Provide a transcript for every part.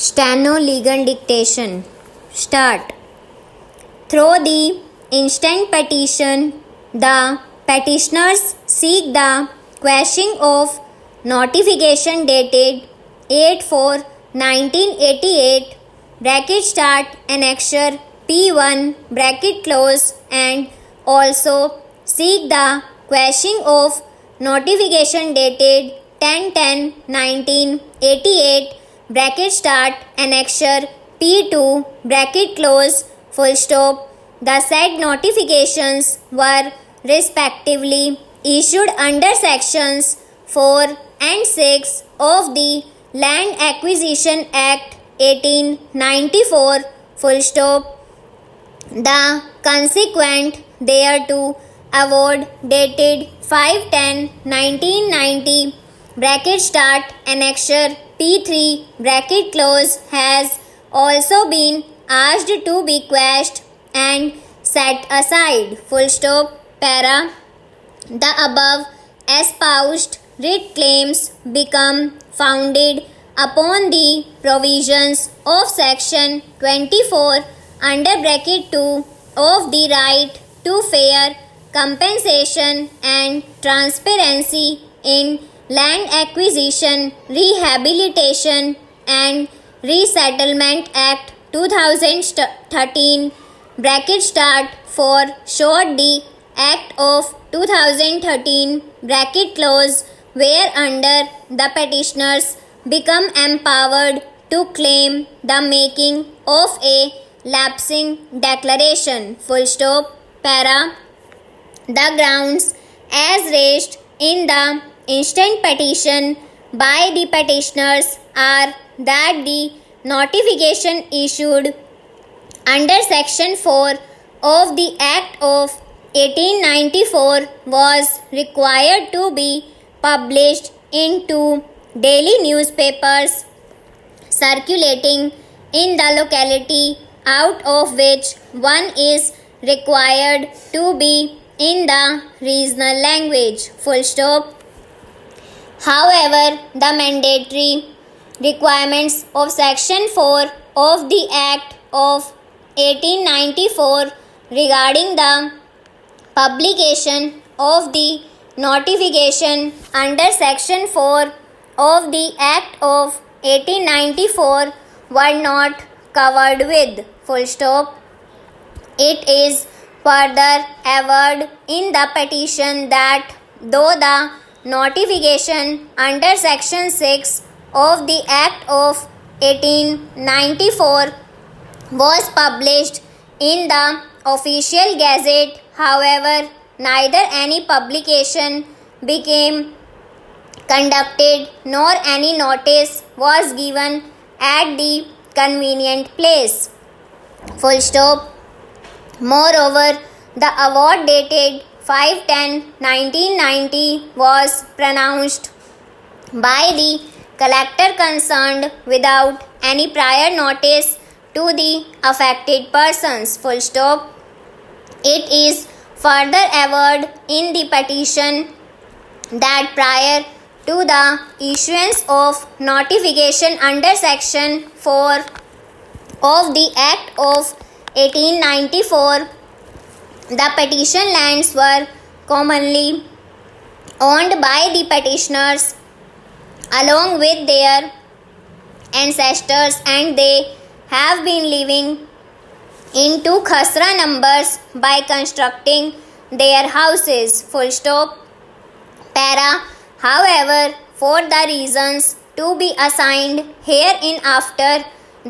Steno legal dictation. Start. Through the instant petition, the petitioners seek the quashing of notification dated 8/4/1988 bracket start annexure P1 bracket close and also seek the quashing of notification dated 10/10/1988 bracket start annexure P2 bracket close full stop. The said notifications were respectively issued under sections 4 and 6 of the Land Acquisition Act 1894 full stop. The consequent thereto award dated 5/10/1990 bracket start annexure P3 bracket close has also been asked to be quashed and set aside full stop. Para. The above espoused writ claims become founded upon the provisions of section 24 under bracket 2 of the right to fair compensation and transparency in Land Acquisition, Rehabilitation and Resettlement Act 2013 bracket start for short the Act of 2013 bracket close, whereunder the petitioners become empowered to claim the making of a lapsing declaration full stop. Para. The grounds as raised in the instant petition by the petitioners are that the notification issued under section 4 of the Act of 1894 was required to be published in 2 daily newspapers circulating in the locality, out of which one is required to be in the regional language full stop. However, the mandatory requirements of section 4 of the Act of 1894 regarding the publication of the notification under section 4 of the Act of 1894 were not covered with full stop. It is further averred in the petition that though the notification under section 6 of the Act of 1894 was published in the official gazette, however, neither any publication became conducted nor any notice was given at the convenient place full stop. Moreover, the award dated 5/10/1990 was pronounced by the collector concerned without any prior notice to the affected persons full stop. It is further averred in the petition that prior to the issuance of notification under section 4 of the Act of 1894, the petition lands were commonly owned by the petitioners along with their ancestors, and they have been living in 2 khasra numbers by constructing their houses full stop. Para. However, for the reasons to be assigned hereinafter,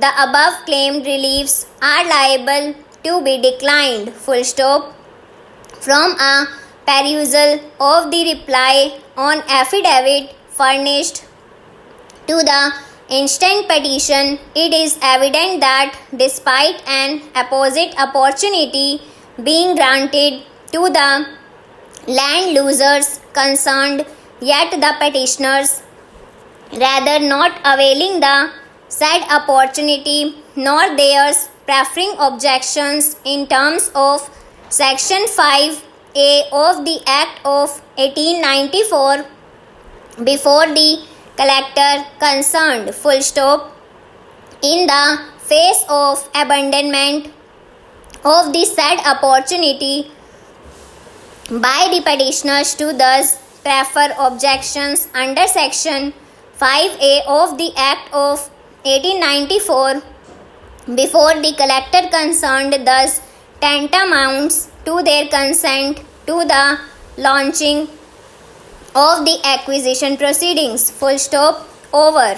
the above claimed reliefs are liable to be declined full stop. From a perusal of the reply on affidavit furnished to the instant petition, it is evident that despite an apposite opportunity being granted to the land losers concerned, yet the petitioners, rather not availing the said opportunity nor theirs preferring objections in terms of section 5A of the Act of 1894 before the collector concerned full stop, In the face of abandonment of the said opportunity by the petitioners to thus prefer objections under section 5A of the Act of 1894 before the collector concerned, thus tantamounts to their consent to the launching of the acquisition proceedings. Full stop. Over.